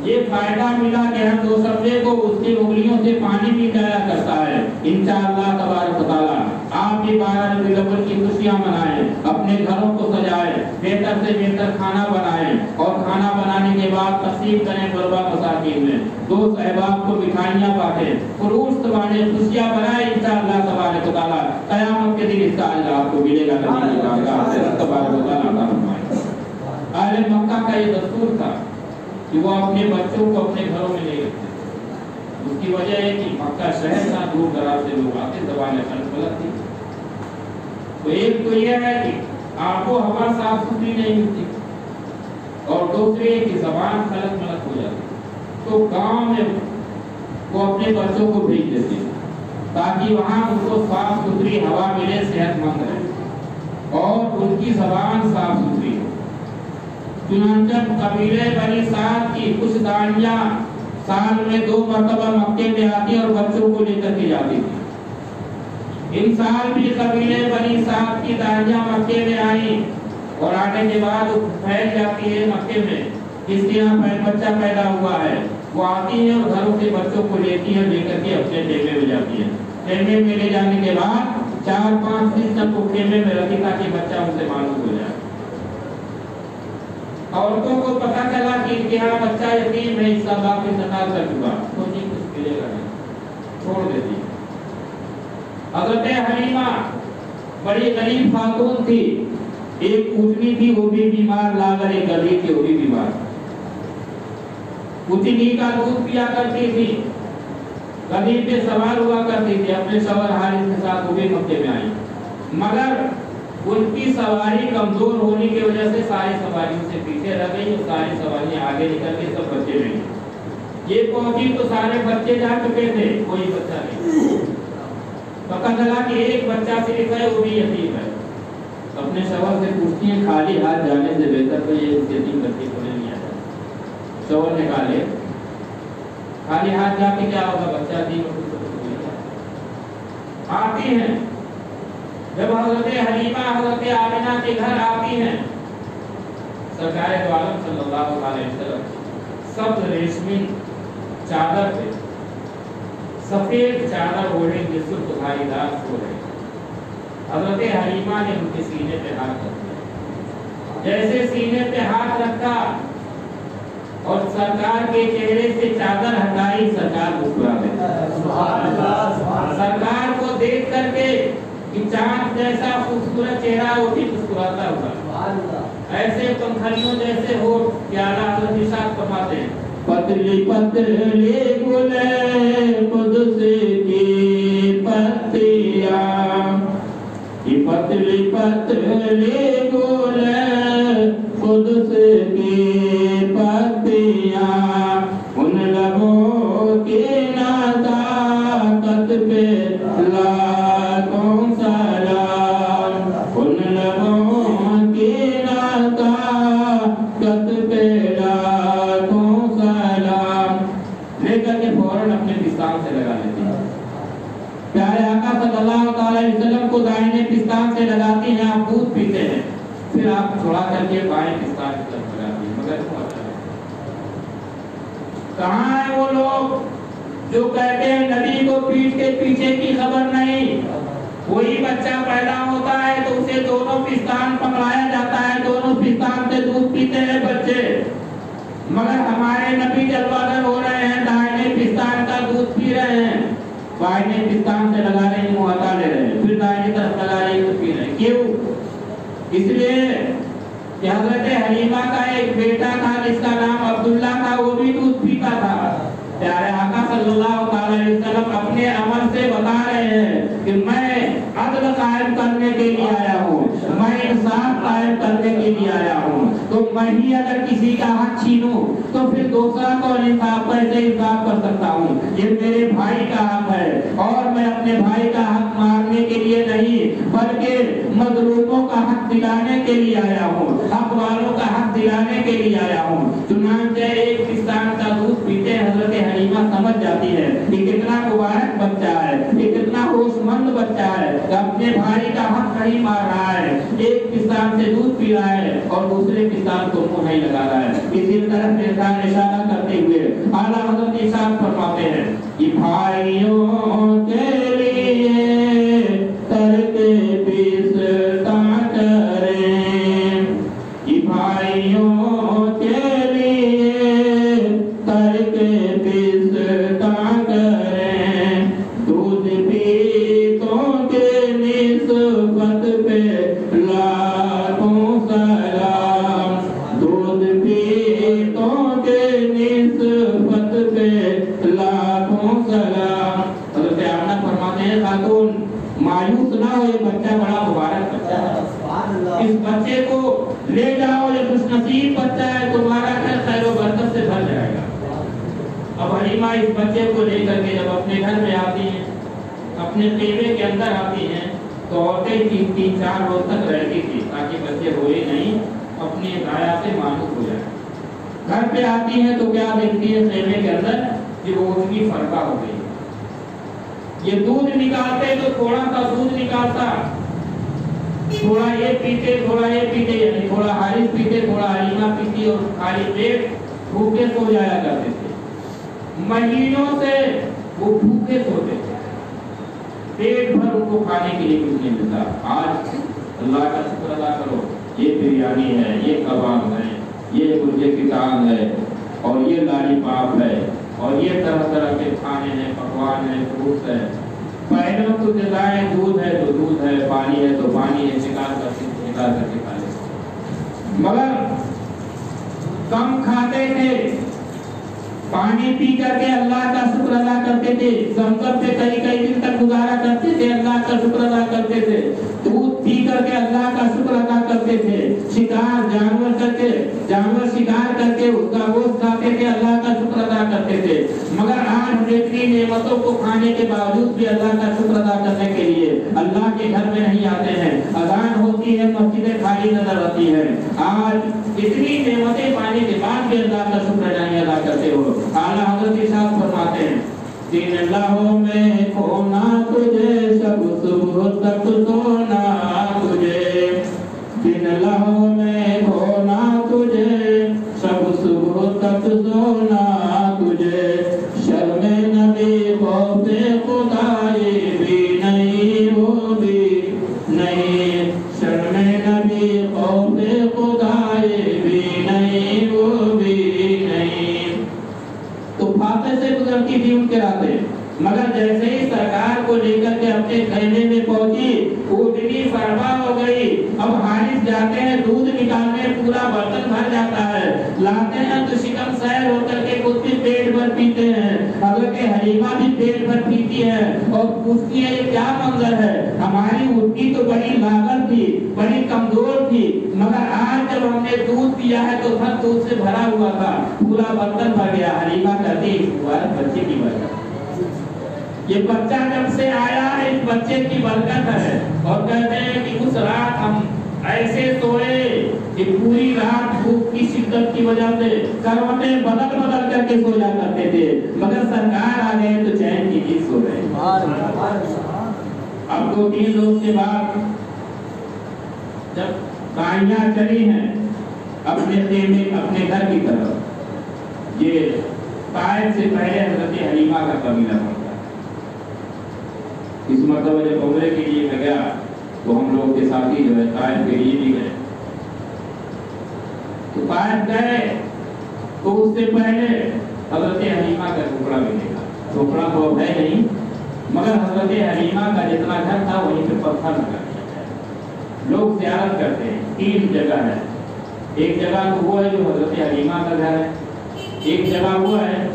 یہ فائدہ ملا کہ ہر دو صفحے کو اس کی انگلیوں سے پانی بھی جایا کرتا ہے۔ انشاءاللہ تبارک و تعالیٰ آپ بھی 12 ربیع الاول کی خوشیاں منائیں، اپنے گھروں کو سجائیں، بہتر سے بہتر کھانا بنائیں، اور کھانا بنانے کے بعد تقسیم کریں غربا مساکین میں، دوست احباب کو مٹھائیاں بانٹیں، خروس بانٹیں، خوشیاں بنائیں۔ انشاءاللہ تبارک و تعالیٰ قیامت کے دن اس کا اجر آپ کو ملے گا۔ نبی کی بارگاہ سے تبارک و تعالیٰ عطا فرمائے۔ اہل مکہ کا یہ دستور تھا کہ وہ اپنے بچوں کو اپنے گھروں میں نہیں رکھتے۔ اس کی وجہ ہے کہ مکہ شہر کا دور دراز سے لوگ آتے، زبانیں غلط تھی۔ تو ایک تو یہ ہے کہ آب و ہوا صاف ستھری نہیں ہوتی، اور دوسرے کی زبان غلط ملت ہو جاتی۔ تو گاؤں میں وہ اپنے بچوں کو بھیج دیتے تاکہ وہاں ان کو صاف ستھری ہوا ملے، صحت مند رہے، اور ان کی زبان صاف ستھری ہو۔ چنانچہ قبیلے بنی سعد کی کچھ داڑیاں سال میں 2 مرتبہ مکے میں آتی اور بچوں کو لے کر کے جاتی تھی۔ ان سال بھی قبیلے بنی سعد کی داڑیاں مکے میں آئیں، اور آنے کے بعد پھیل جاتی ہے مکے میں، جس کے یہاں بچہ پیدا ہوا ہے، وہ آتی ہے اور گھروں سے بچوں کو لیتی ہے، لے کر کے اپنے خیمے میں جاتی ہے۔ خیمے میں لے جانے کے بعد 4-5 دن تک وہ خیمے میں رکھی تاکہ بچہ ان سے معلوم ہو جائے۔ عورتوں کو پتہ چلا کہ ان کے یہاں بچہ یتیم ہے، اس کا باپ انتقال کر چکا، تو جی کچھ ملے گا نہیں، چھوڑ دیتی۔ حضرت حلیمہ بڑی غریب خاتون تھی، ایک اونٹنی تھی وہ بھی بیمار، لاغر ایک گدھی تھی وہ بھی بیمار، اونٹنی کا دودھ پیا کرتی تھی، گدھی پہ سوار ہوا کرتی تھی، اپنے شوہر حارث کے ساتھ وہ بھی مکے میں آئی، مگر ان کی سواری کمزور ہونے کی وجہ سے ساری سواریوں سے پیچھے رہ گئی، اور ساری سواریاں آگے نکل کے سب بچے رہ گئے۔ یہ پہنچی تو سارے بچے جا چکے تھے، کوئی بچہ نہیں۔ پتہ چلا کہ ایک بچہ صرف ہے، وہ بھی یتیم ہے۔ اپنے شوہر سے پوچھتی ہیں خالی ہاتھ جانے سے بہتر تو یہ یتیم بچے کو نہیں آیا۔ شوہر نے کہا لے خالی ہاتھ جا کے کیا ہوگا، بچہ دی آتی ہیں۔ جب حضرت حلیمہ حضرت آمنہ کے گھر آتی ہیں، سرکار دو عالم صلی اللہ علیہ وسلم سبز ریشمی چادر پہ سفید چادر اوڑھے کے سرخ دھاری دار سو رہے۔ حضرت حلیمہ نے ان کے سینے پہ ہاتھ رکھ دیا۔ جیسے سینے پہ ہاتھ رکھا، اور سرکار کے چہرے سے چادر ہٹائی، سرکار مسکرا دیتے ہیں۔ سرکار کو دیکھ کر کے کہ چاند جیسا خوبصورت چہرہ وہ بھی مسکراتا ہوگا، ایسے پنکھڑیوں جیسے ہو کہ اعلیٰ حضرت ارشاد فرماتے ہیں پتلی پتلی گلے قدس کی پتیاں، یہ پتلی پتلی گلے قدس کی پتیاں، ان لبوں کی نزاکت پہ لاکھوں سلام، ان لبوں کی نزاکت پہ لاکھوں سلام، لے کر کے فوراً اپنے پستان سے لگا لیتے ہیں۔ پیارے آقا صلی اللہ علیہ وسلم کو دائیں پستان سے لگاتی ہیں، آپ دودھ پیتے ہیں، پھر آپ چھوڑا کر کے بائیں پستان کی طرف لگاتی ہیں، مگر کہاں ہیں وہ لوگ جو کہتے ہیں نبی کو پیٹھ کے پیچھے کی خبر نہیں؟ کوئی بچہ پیدا ہوتا ہے تو اسے دونوں پستان پکڑایا جاتا ہے، دونوں پستان سے دودھ پیتے ہیں بچے، مگر ہمارے نبی جلوہ گر ہو رہے ہیں، دائیں پستان کا دودھ پی رہے ہیں، بائیں پستان سے لگا رہے ہیں، منہ ہٹا لے رہے ہیں، پھر دائیں طرف لگا رہے ہیں تو پی رہے ہیں۔ کیوں؟ اس لیے کہ حضرت حلیمہ کا ایک بیٹا تھا جس کا نام عبداللہ تھا، وہ بھی دودھ پیتا تھا۔ پیارے آقا صلی اللہ علیہ وسلم اپنے عمل سے بتا رہے ہیں کہ میں عدل قائم کرنے کے لیے آیا ہوں، میں انصاف قائم کرنے کے لیے آیا ہوں، تو میں ہی اگر کسی کا حق چھینوں تو پھر دوسرا کون انصاف کیسے انصاف کر سکتا ہوں؟ یہ میرے بھائی کا حق ہے، اور میں اپنے بھائی کا حق مارنے کے لیے نہیں بلکہ مظلوموں کا حق دلانے کے لیے آیا ہوں، حق والوں کا حق دلانے کے لیے آیا ہوں۔ چنانچہ ایک پستان کا دودھ پیتے حضرت حلیمہ سمجھ جاتی ہے کہ کتنا مبارک بچہ ہے، یہ کتنا ہوش مند بچہ ہے کہ اپنے بھائی کا حق نہیں مار رہا ہے، ایک پستان سے دودھ پی رہا ہے اور دوسرے پستان کو منہ نہیں لگا رہا ہے۔ اسی طرف اشارہ کرتے ہوئے اعلیٰ حضرت ارشاد فرماتے ہیں کہ بھائیوں کے لیے ترک پستہ کریں، کہ بھائیوں کے لیے ترک پستہ کریں، دودھ پیتوں کے نسبت پہ لاکھوں سلام، دودھ پیتوں کے نسبت پہ لاکھوں سلام۔ حضرت آمنہ فرماتے ہیں خاتون مایوس نہ ہو، یہ بچہ بڑا مبارک بچہ ہے، اس بچے کو لے جاؤ، یہ خوش نصیب بچہ ہے، تمہارا گھر خیر و برکت سے بھر جائے گا۔ اب حلیمہ اس بچے کو لے کر کے جب اپنے گھر میں آتی ہیں، اپنے خیمے کے اندر آتی ہیں، تو عورتیں 3-4 روز تک رہتی تھی تاکہ بچے ہوئے نہیں، اپنی غایا سے معلوم ہو جائے۔ گھر پہ آتی ہیں تو کیا دیکھتی ہے خیمے کے اندر کہ وہ اس کی فرقہ ہو گئی، یہ دودھ نکالتے تو تھوڑا سا دودھ نکالتا، تھوڑا یہ پیتے تھوڑا یہ پیتے، یعنی تھوڑا حارث پیتے تھوڑا حلیمہ پیتی، اور خالی پیٹ بھوکے سو جایا کرتے تھے، مہینوں سے وہ بھوکے سوتے تھے، پیٹ بھر ان کو کھانے کے لیے کچھ نہیں ملتا۔ آج اللہ کا شکر ادا کرو، یہ بریانی ہے، یہ کباب ہے، یہ مرغے کی ٹانگ ہے، اور یہ لالی پاپ ہے، اور یہ طرح طرح کے کھانے ہیں، پکوان ہیں، فروٹس ہے۔ پہلے تو غذائیں دودھ ہے تو دودھ ہے، پانی ہے تو پانی ہے، نکال کر کے کھا لے، مگر کم کھاتے تھے، پانی پی کر کے اللہ کا شکر ادا کرتے تھے، زمزم سے کئی دن تک گزارا کرتے تھے، اللہ کا شکر ادا کرتے تھے، دودھ پی کر کے اللہ کا شکر ادا کرتے تھے، شکار جانور شکار کر کے اس کا گوشت کھاتے تھے، اللہ کا شکر ادا کرتے تھے۔ مگر آج ہم اتنی نعمتوں کو کھانے کے باوجود بھی اللہ کا شکر ادا کرنے کے لیے اللہ کے گھر میں نہیں آتے ہیں، اذان ہوتی ہے مسجدیں خالی نظر آتی ہیں، آج اتنی نعمتیں پانے کے بعد بھی اللہ کا شکر نہیں ادا کرتے ہو۔ اعلیٰ حضرت ارشاد فرماتے ہیں دن لہو میں کھونا تجھے، شب صبح تک سونا تجھے، دن لہو میں کھونا تجھے، شب صبح تک سونا تجھے، شرم نبی خوف خدائی بھی نہیں، وہ بھی نہیں، شرم نبی خوف خدائی بھی نہیں، وہ بھی نہیں۔ راستے سے گزرتی تھی ان کے راستے، مگر جیسے ہی سرکار کو لے کر کے اپنے خیمے میں پہنچی اونٹنی فرما ہو گئی۔ اب حارث جاتے ہیں دودھ نکالنے، پورا برتن بھر جاتا ہے، لاتے ہیں تو شکم سیر ہو کر کے خود بھی پیٹ بھر پیتے ہیں، حضرت حلیمہ بھی پیٹ بھر پیتی ہے اور پوچھتی ہے یہ کیا منظر ہے، ہماری اونٹنی تو بڑی لاغر تھی، بڑی کمزور تھی، مگر آج جب ہم نے دودھ پیا ہے تو ہر دودھ سے بھرا ہوا تھا، پورا برتن بھر گیا۔ حلیمہ کہتی بچے کی برکت، یہ بچہ جب سے آیا اس بچے کی برکت ہے۔ اور کہتے ہیں کہ اس رات ہم ایسے سوئے کہ پوری رات بھوک کی شدت کی وجہ سے کروٹیں بدل بدل کر کے سویا کرتے تھے، مگر سرکار آ گئے تو چین کی نیند سو رہے۔ اب 2-3 روز کے بعد جب گاڑیاں چلی ہیں اپنے خیمے اپنے گھر کی طرف، یہ طائف سے پہلے حضرت حلیمہ کا قبیلہ پڑتا ہے۔ اس مرتبہ جب عمرے کے لیے میں گیا تو ہم لوگ کے ساتھی جو ہے طائف کے لیے بھی گئے، تو طائف گئے تو اس سے پہلے حضرت حلیمہ کا ٹکڑا ملے گا، ٹکڑا تو اب ہے نہیں، مگر حضرت حلیمہ کا جتنا گھر تھا وہیں پہ پتھر لگا دیا ہے۔ لوگ زیارت کرتے ہیں، 3 جگہ ہے، ایک جگہ تو وہ ہے جو حضرت حلیمہ کا گھر ہے، ایک جگہ وہ ہے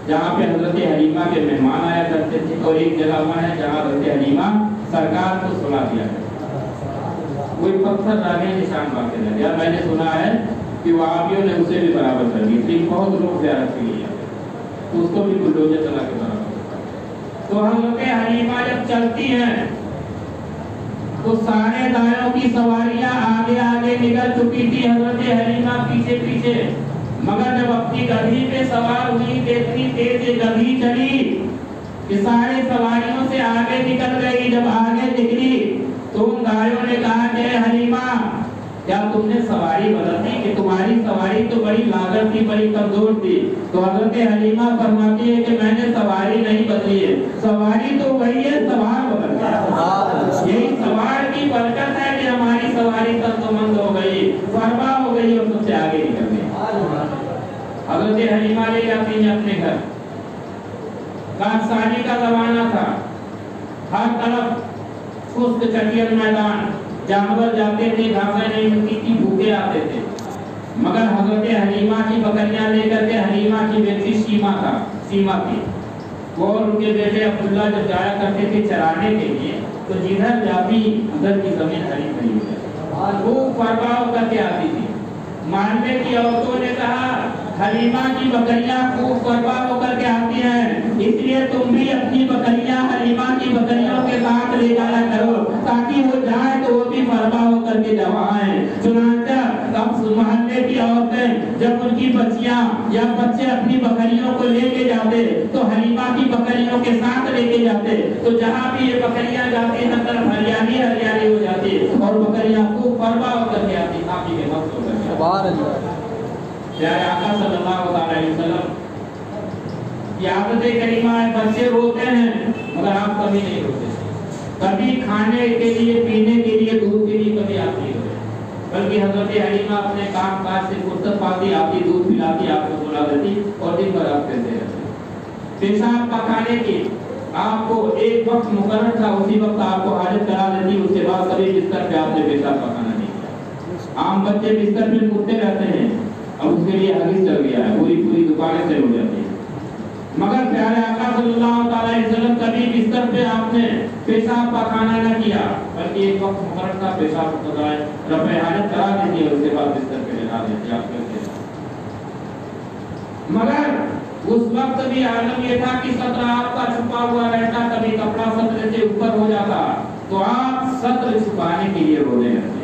جہاں پہ حضرت حلیمہ کے مہمان آیا کرتے تھے، اور ایک جگہ وہ ہے جہاں حضرت حلیمہ سرکار کو سلا دیا کرتے۔ کوئی پتھر راگے نشان باقی رہ گیا، میں نے سنا ہے کہ وہابیوں نے اسے بھی برابر کر دی، لیکن بہت لوگ زیارت کے لیے آتے تو اس کو بھی بلڈوزر چلا کے برابر کرتے۔ تو حضرت حلیمہ جب چلتی ہیں تو سارے دائروں کی سواریاں آگے آگے نکل چکی تھی، حضرت حلیمہ پیچھے پیچھے، مگر جب اپنی گدھی پہ سوار ہوئی تو اتنی تیز یہ گدھی چلی کہ سارے سواریوں سے آگے نکل گئی۔ جب آگے نکلی تو ان گائیوں نے کہا کہ حلیمہ کیا تم نے سواری بدل دی، کہ تمہاری سواری تو بڑی لاغر تھی، بڑی کمزور تھی۔ تو حضرت حلیمہ فرماتی ہے کہ میں نے سواری نہیں بدلی ہے، سواری تو وہی ہے، سوار بدل گیا۔ یہی سوار کی برکت ہے کہ ہماری سواری تندمند ہو گئی، فرما ہو گئی اور سب سے آگے نکل گئی۔ حضرت حلیمہ لے جاتی ہیں اپنے گھر، کاشتکاری کا زمانہ تھا، ہر طرف خشک چٹیل میدان، جانور جاتے تھے، گھاسیں نہیں ملتی تھی، بھوکے آتے تھے، مگر حضرت حلیمہ کی بکریاں لے کر کے، حلیمہ کی بیٹی سیما تھی، وہ اور ان کے بیٹے عبداللہ جب جایا کرتے تھے چرانے کے لیے تو جدھر جاتی ادھر کی زمین ہری بھری ہو جاتی، وہ فرما ہو کر کے آتی تھی۔ محلے کی عورتوں نے کہا حلیمہ کی بکریاں خوب فرما ہو کر کے آتی ہیں، اس لیے تم بھی اپنی بکریاں حلیمہ کی بکریوں کے ساتھ لے جایا کرو تاکہ وہ جائے تو وہ بھی فرما ہو کر کے جب آئیں۔ چنانچہ اب محلے کی عورتیں جب ان کی بچیاں یا بچے اپنی بکریوں کو لے کے جاتے تو حلیمہ کی بکریوں کے ساتھ لے کے جاتے، تو جہاں بھی یہ بکریاں جاتی ہیں طرف ہریالی ہریالی ہو جاتی اور بکریاں خوب فرما ہو کر کے آتی، کافی کے وقت ہو کر کے۔ پیارے آقا صلی اللہ علیہ وسلم کی عادت کریمہ ہے، بچے روتے ہیں مگر آپ کبھی نہیں روتے، کبھی کھانے کے لیے پینے کے لیے دودھ کے لیے کبھی آپ نہیں روتے، بلکہ حضرت حلیمہ اپنے کام کاج سے فرصت پاتی آتی، دودھ پلاتی، آپ کو سلا دیتی اور دن بھر آپ کہتے رہتے۔ پیشاب پکانے کی آپ کو ایک وقت مقرر تھا، اسی وقت آپ کو حاجت کرا دیتی، اس کے بعد کبھی بستر پہ آپ نے پیشاب پکانا نہیں کیا۔ عام بچے بستر پہ کودتے رہتے ہیں، اب اس کے لیے حدیث چل گیا ہے، پوری دکانیں سے ہو جاتی ہیں، مگر پیارے آقا صلی اللہ علیہ وسلم کبھی بستر پہ آپ نے پیشاب پخانا نہ کیا، بلکہ ایک وقت مقرر تھا، پیشاب پکائے رفع حاجت کرا دیتی اور اس کے بعد بستر پہ لٹا دیتی آپ کرتے۔ مگر اس وقت بھی عالم یہ تھا کہ سطر آپ کا چھپا ہوا رہتا، کبھی کپڑا سطر سے اوپر ہو جاتا تو آپ سطر چھپانے کے لیے رونے لگتے،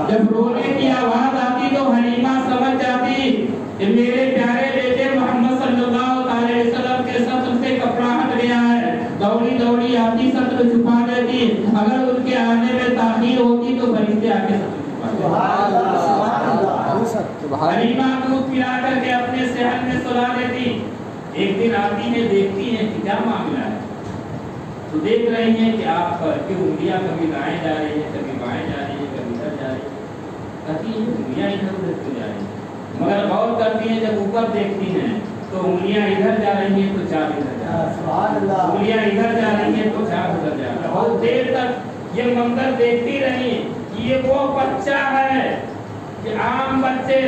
جب رونے کی آواز آتی تو حلیمہ سمجھ جاتی کہ میرے پیارے بیٹے محمد صلی اللہ علیہ وسلم کے سطر سے کپڑا ہٹ گیا ہے، دوڑی دوڑی آتی سطر چھپا دیتی، اگر ان کے آنے میں تاخیر ہوتی تو فرشتے آ کے سطر چھپا دیتے، حلیمہ دودھ پلا کر کے اپنے صحن میں سلا دیتی۔ ایک دن آتی ہے، دیکھتی ہے کہ کیا معاملہ ہے، تو دیکھ رہی ہیں کہ آپ کی انگلیاں کبھی دائیں جا رہی ہیں، کبھی بائیں جا رہی ہیں، کبھی ادھر جا رہی ہیں، کہتی ہیں انگلیاں ادھر ادھر کیوں جا رہی ہیں، مگر غور کرتی ہیں جب اوپر دیکھتی ہیں تو انگلیاں ادھر جا رہی ہیں تو چاپ ادھر جا رہی ہے، انگلیاں ادھر جا رہی ہیں تو چاپ ادھر جا رہا ہے. بہت دیر تک یہ منظر دیکھتی رہی. یہ وہ بچہ ہے کہ عام بچے،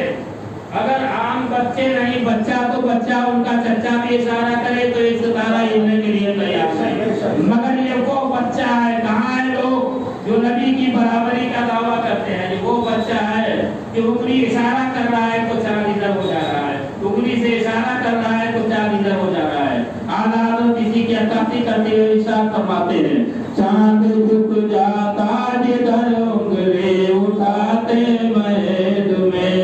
اگر عام بچے نہیں، بچہ تو بچہ، ان کا چچا بھی اشارہ کرے تو ایک ستارہ ہلنے کے لیے تیار نہیں، مگر یہ وہ بچہ ہے. کہاں ہے لوگ جو نبی کی برابری کا دعویٰ کرتے ہیں؟ یہ وہ بچہ ہے کہ انگلی اشارہ کر رہا ہے تو چاند ادھر ہو جا رہا ہے، انگلی سے اشارہ کر رہا ہے تو چاند ادھر ہو جا رہا ہے. اعلیٰ حضرت کسی کی عکاسی کرتے ہوئے ارشاد فرماتے ہیں، چاند جھک جاتا جدھر انگلی اٹھاتے مہد میں،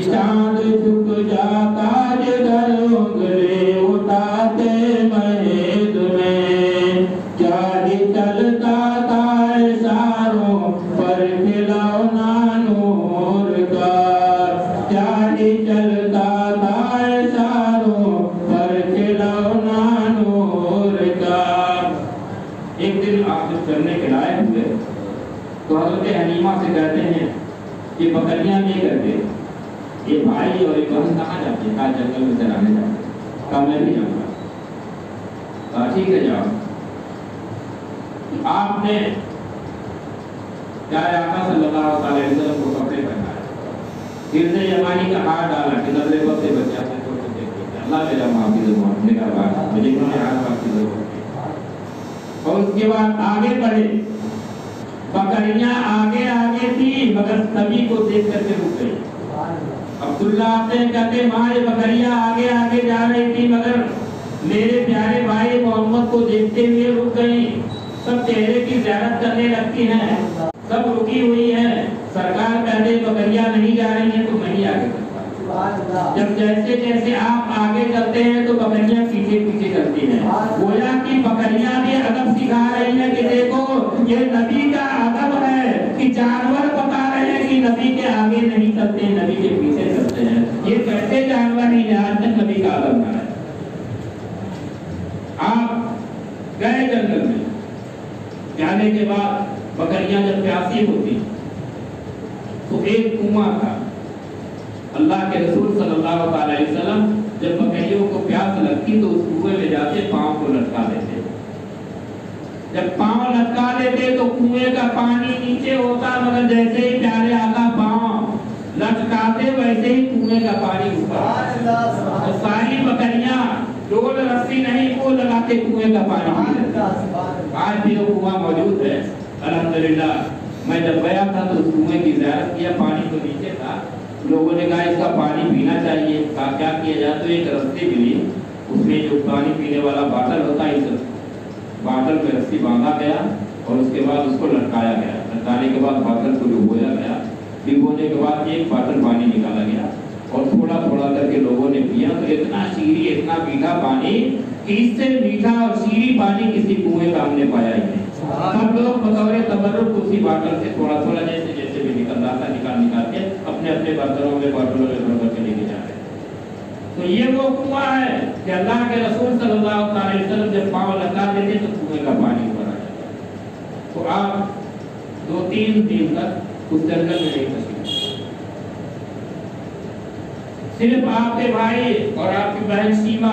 چاند جھک جاتا جدھر انگلی اٹھاتے مہد میں، کیا ہی چلتا تھا اشاروں پر کھلونا نور کا، کیا ہی چلتا تھا اشاروں پر کھلونا نور کا. ایک دن آپ جب چلنے کے لائق ہوئے تو حضرت حلیمہ سے کہتے ہیں کہ بکریاں لے کر کے یہ بھائی اور ایک بہن کہاں جاتے ہیں؟ کہا جنگل میں چرانے جاتے ہیں. کہا میں بھی جاؤں گا. کہا ٹھیک ہے جاؤ. آپ نے پیارے آقا صلی اللہ علیہ وسلم کو کپڑے پہنائے، گرد یمانی کا ہار ڈالا کہ نظر بد سے بچہ اپنے کو دیکھتے اللہ میرا معافی ضرور نگہبان، مجھے کوئی ہاتھ بات کی ضرورت نہیں. اور اس کے بعد آگے بڑھے. بکریاں آگے آگے تھی مگر نبی کو دیکھ کر کے رک گئی. عبداللہ آتے ہیں کہتے وہاں یہ بکریاں آگے آگے جا رہی تھی مگر میرے پیارے بھائی محمد کو دیکھتے ہوئے رک گئی. سب چہرے کی زیارت کرنے لگتی ہیں، سب رکی ہوئی ہیں. سرکار کہتے بکریاں نہیں جا رہی ہیں تو نہیں آگے چلتا. جب جیسے جیسے آپ آگے چلتے ہیں تو بکریاں پیچھے پیچھے چلتی ہیں. گویا کہ بکریاں بھی ادب سکھا رہی ہیں کہ دیکھو یہ نبی کا ادب ہے کہ جانور بتا رہے ہیں کہ نبی کے آگے نہیں چلتے ہیں، نبی کے پیچھے چلتے ہیں. یہ کیسے جانور نہیں جانتے نبی کا ادب نہ ہے. آپ گئے جنگل میں، جانے کے بعد بکریاں جب پیاسی ہوتی تو ایک کنواں تھا. اللہ کے رسول صلی اللہ علیہ وسلم جب بکریوں کو پیاس لگتی تو اس کنویں میں جاتے، پاؤں کو لٹکا دیتے. جب پاؤں لٹکا دیتے تو کنویں کا پانی نیچے ہوتا مگر جیسے ہی پیارے آقا پاؤں لٹکاتے ویسے ہی کنویں کا پانی اوپر. تو ساری بکریاں ڈول رسی نہیں وہ لگاتے کنویں کا پانی. آج بھی وہ کنواں موجود ہے الحمدللہ. میں جب گیا تھا تو اس کنویں کی زیارت کیا. پانی تو نیچے تھا. لوگوں نے کہا اس کا پانی پینا چاہیے. کہا کیا کیا جائے؟ تو ایک رسی ملی، اس میں جو پانی پینے والا باٹل ہوتا ہے اس باٹل پہ رسی باندھا گیا اور اس کے بعد اس کو لٹکایا گیا. لٹکانے کے بعد باٹل کو ڈبویا گیا. ڈبونے کے بعد ایک باٹل پانی نکالا گیا اور تھوڑا تھوڑا کر کے لوگوں نے پیا. تو اتنا شیریں اتنا میٹھا پانی کہ اس سے میٹھا اور شیریں پانی کسی کنویں کا ہم نے پایا ہی نہیں. سب لوگ بطور تبرک اسی باٹل سے تھوڑا تھوڑا جیسے جیسے بھی نکل رہا تھا نکال کے اپنے اپنے برتنوں میں باٹلوں میں بھر کر کے لے کے جا رہے. تو یہ وہ کنواں ہے کہ اللہ کے رسول صلی اللہ علیہ وسلم جب پاؤں لگا دیتے تو کنویں کا پانی اوپر آ جاتا. تو آپ 2-3 دن تک اس جنگل میں نہیں سکتے. صرف آپ کے بھائی اور آپ کی بہن سیما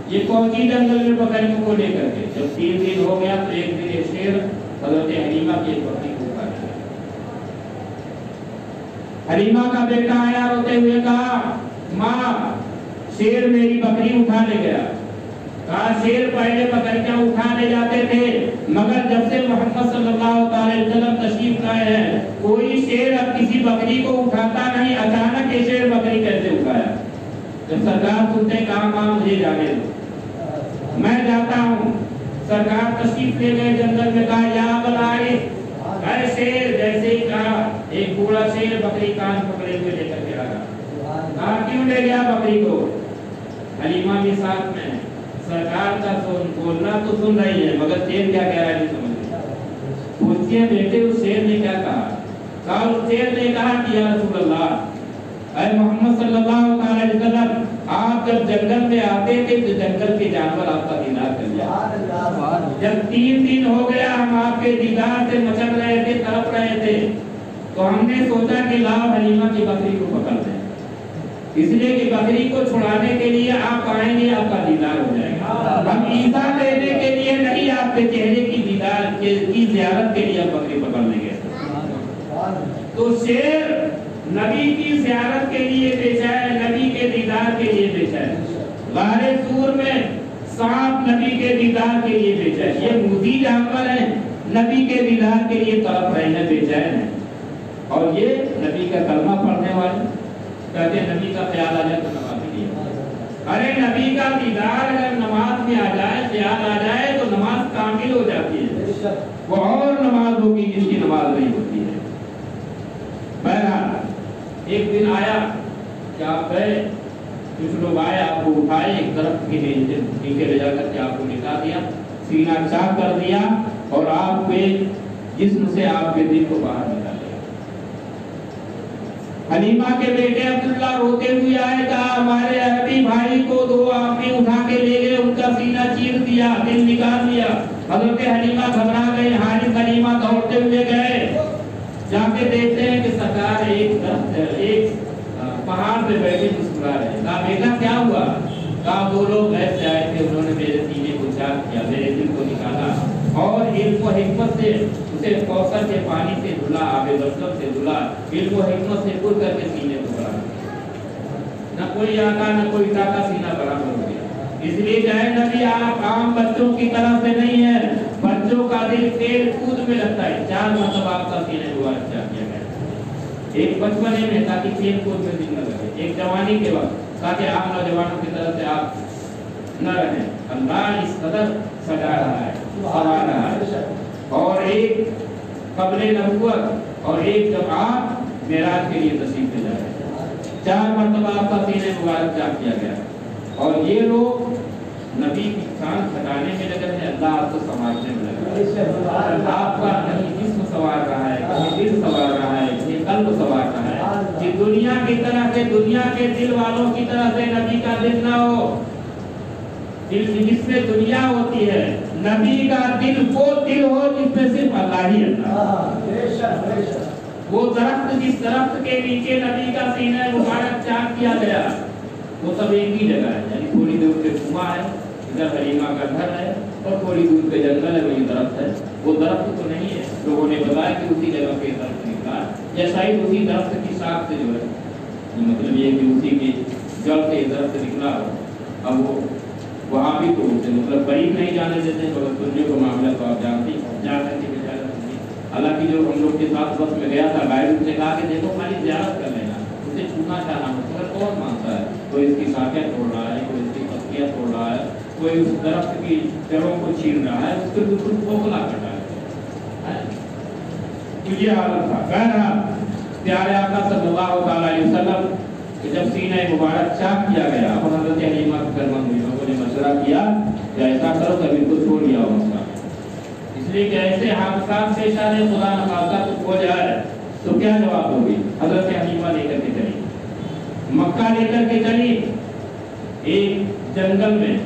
یہ پہنچی جنگل میں بکریوں کو لے کر کے. جب 3 دن ہو گیا تو ایک دن ایک شیر حضرت حلیمہ کی ایک بکری کو کھا لیا. حلیمہ کا بیٹا آیا روتے ہوئے کہا ماں شیر میری بکری اٹھا لے گیا. کہا شیر پہلے بکریاں اٹھا لے جاتے تھے مگر جب سے محمد صلی اللہ علیہ وسلم تشریف لائے ہیں کوئی شیر اب کسی بکری کو اٹھاتا نہیں. اچانک یہ شیر بکری کیسے اٹھایا؟ جب سرکار سنتے کہا ماں مجھے جانے دو میں جاتا ہوں. سرکار تشریف لے گئے جنگل میں. کہا یا بلائی اے شیر. جیسے ہی کہا ایک بوڑھا شیر بکری کان پکڑے ہوئے لے کر کے آیا. کہا کیوں لے گیا بکری کو؟ حلیمہ بھی ساتھ میں ہے. سرکار کا بولنا تو سن رہی ہے مگر شیر کیا کہہ رہا ہے نہیں سمجھ رہی. پوچھتی ہے بیٹے اس شیر نے کیا کہا؟ کہا اس شیر نے کہا کہ یا رسول اللہ اے محمد صلی اللہ علیہ وسلم آپ جب جنگل میں آتے تھے تو جنگل کے جانور آپ کا دیدار کر لیا. جب 3 دن ہو گیا ہم آپ کے دیدار سے مچل رہے تھے تڑپ رہے تھے تو ہم نے سوچا کہ لاؤ حلیمہ کی بکری کو پکڑ دیں. اس لیے کہ بکری کو چھڑانے کے لیے آپ آئیں گے، آپ کا دیدار ہو جائے گا۔ ہم عیسیٰ دینے کے لیے نہیں، آپ کے چہرے کی دیدار کی زیارت کے لیے ہم بکری پکڑ لیں گے۔ تو شیر نبی کی زیارت کے لیے بیچا ہے، نبی کے دیدار کے لیے بیچا ہے۔ غار طور میں سانپ نبی کے دیدار کے لیے بیچا ہے۔ یہ موذی جانور ہیں، نبی کے دیدار کے لیے تڑپ رہے ہیں، بیچا ہے۔ اور یہ نبی کا کلمہ پڑھنے والے کہتے ہیں نبی کا خیال آ جائے تو نماز کے لیے، ارے نبی کا دیدار اگر نماز میں آ جائے، خیال آ جائے تو نماز کامل ہو جاتی ہے، وہ اور نماز ہوگی جس کی نماز نہیں ہوتی ہے۔ بہرحال ایک دن آیا کہ آپ گئے، کچھ لوگ آئے، آپ کو اٹھائے، ایک درخت کے نیچے لے جا کر کے آپ کو لٹا دیا، سینہ چاک کر دیا اور آپ کے جسم سے آپ کے دل کو باہر نکال دیا۔ حلیمہ کے بیٹے عبداللہ روتے ہوئے آئے، کہا ہمارے عربی بھائی کو دو آدمی اٹھا کے لے گئے، ان کا سینہ چیر دیا، دل نکال دیا۔ حضرت حلیمہ گھبرا گئے، حارث حلیمہ دوڑتے ہوئے گئے، جا کے دیکھتے ہیں کہ سرکار ایک پہاڑ پہ بیٹھے مسکرا رہے۔ کہا بیٹا کیا ہوا؟ کہا دو لوگ ایسے آئے تھے، انہوں نے میرے سینے کو چاک کیا، میرے دل کو نکالا اور علم و حکمت سے اسے کوثر کے پانی سے دھلا، آب زمزم سے دھلا، علم و حکمت سے پر کر کے سینے کو بڑھا۔ نہ کوئی آقا نہ کوئی ٹاکا، سینہ برابر ہو گیا۔ اس لیے کہے نبی آپ عام بچوں کی طرح سے نہیں ہیں، بچوں کا دل کھیل کود میں لگتا ہے۔ 4 مرتبہ آپ کا سینے مبارک چاک کیا گیا، ایک بچپنے میں تاکہ کھیل کود میں دل نہ لگے، ایک جوانی کے وقت تاکہ عام نوجوانوں کی طرف سے آپ نہ رہیں۔ اللہ اس قدر سجا رہا ہے، سنوار رہا ہے۔ اور ایک قبل نبوت اور ایک جب آپ معراج کے لیے تشریف لے جا رہے ہیں، 4 مرتبہ آپ کا سینے مبارک چاک کیا گیا۔ اور یہ لوگ نبی کی شان گھٹانے میں لگے ہیں، اللہ آپ کو سنوارنے میں لگا ہے۔ آپ کا کہیں جسم سنوار رہا ہے، کہیں دل سنوار رہا ہے، کہیں قلب سنوار رہا ہے، کہ دنیا کی طرح سے، دنیا کے دل والوں کی طرح سے نبی کا دل نہ ہو۔ دل جس میں دنیا ہوتی ہے، نبی کا دل وہ دل ہو جس میں صرف اللہ ہی اللہ۔ وہ درخت جس درخت کے نیچے نبی کا سینہ مبارک چاک کیا گیا، وہ سب ایک ہی جگہ ہے، یعنی تھوڑی دور پہ کنواں ہے، ادھر حلیمہ کا گھر ہے، اور تھوڑی دور پہ جنگل ہے، وہی درخت ہے۔ وہ درخت تو نہیں ہے، لوگوں نے بتایا کہ اسی جگہ پہ درخت نکلا ہے، یا شاید اسی درخت کی شاخ سے جو ہے، مطلب یہ کہ اسی کی جڑ سے درخت نکلا ہو۔ اب وہ وہاں بھی تو مطلب قریب نہیں جانے دیتے، مگر سننے کو معاملہ تو آپ جانتے ہیں، جا کر کے بیچارہ سنیے۔ حالانکہ جو ہم لوگ کے ساتھ بس میں گیا تھا، گائیڈ ان سے کہا کہ دیکھو خالی زیارت کر لینا، اسے چھونا چاہنا مگر کون مانتا ہے؟ کوئی اس کی شاخیں توڑ رہا ہے، کوئی اس کی پتیاں توڑ رہا ہے، کوئی اس درخت کی جڑوں کو چھین رہا ہے، اس کو بالکل کھوکھلا کر رہا ہے۔ تو یہ حالت تھا۔ بہرحال پیارے آقا صلی اللہ تعالی علیہ وسلم کہ جب سینہ مبارک چاک کیا گیا، اب حضرت حلیمہ کی فرمان ہوئی، لوگوں نے مشورہ کیا کہ ایسا کرو کہ ان کو چھوڑ دیا ہو مسئلہ، اس لیے کہ ایسے حادثات پیش آ رہے، خدا نخواستہ کچھ ہو جائے تو کیا جواب ہوگی؟ حضرت حلیمہ لے کر کے چلی، مکہ لے کر کے چلی، ایک جنگل میں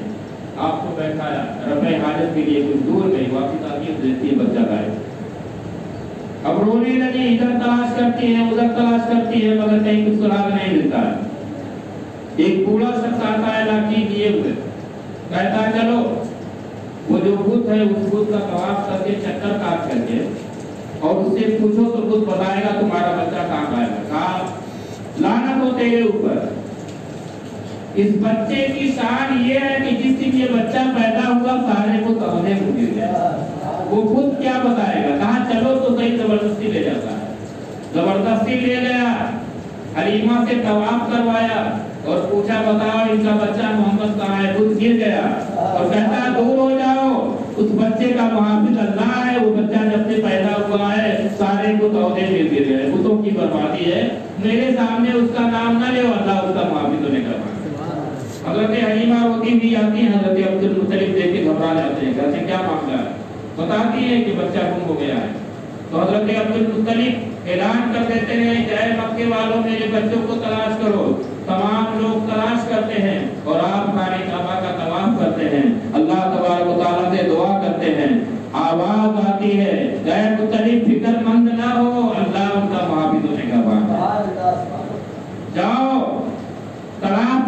آپ کو بیٹھایا، رفع حاجت کے لیے کچھ دور گئی، واپس آتی ہے دیکھتی ہے بچہ غائب۔ اب رونے لگی، ادھر تلاش کرتی ہے، ادھر تلاش کرتی ہے، مگر کہیں کچھ سراغ نہیں ملتا ہے۔ ایک بوڑھا شخص آتا ہے لاٹھی لیے ہوئے، کہتا ہے چلو وہ جو بت ہے اس بت کا طواف کر کے چکر کاٹ کر کے اور اس سے پوچھو تو بت بتائے گا تمہارا بچہ کہاں آئے گا۔ کہا لعنت ہو تیرے اوپر، اس بچے کی شان یہ ہے کہ جس دن یہ بچہ پیدا ہوا سارے کو تغنے کو گر گیا، وہ خود کیا بتائے گا؟ کہاں چلو تو صحیح، زبردستی لے جاتا ہے، زبردستی لے گیا، حلیمہ سے طواف کروایا اور پوچھا بتاؤ ان کا بچہ محمد کہاں ہے؟ خود گر گیا اور کہتا دور ہو جاؤ، اس بچے کا محافظ اللہ ہے، وہ بچہ جب سے پیدا ہوا ہے سارے کو تودے میں گر گئے، بتوں کی بربادی ہے، میرے سامنے اس کا نام نہ لے، اللہ اس کا محافظ ہونے کا مانگے۔ حضرت حلیمہ روتی ہوئی آتی ہیں، حضرت عبدالمطلب دیکھ کے گھبرا جاتے ہیں، کہتے ہیں کیا معاملہ ہے؟ بتاتی ہے کہ بچہ گم ہو گیا ہے۔ تو حضرت عبدالمطلب اعلان کر دیتے ہیں کہ اے مکے والوں میرے بچوں کو تلاش کرو۔ تمام لوگ تلاش کرتے ہیں اور آپ خانہ کعبہ کا طواف کرتے ہیں، اللہ تبارک و تعالیٰ سے دعا کرتے ہیں، آواز آتی ہے اے مطلب فکر مند نہ ہو، اللہ ان کا محافظ ہونے کا وعدہ ہے، جاؤ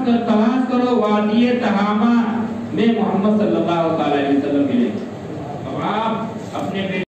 تلاش کرو وادی تہامہ میں محمد صلی اللہ علیہ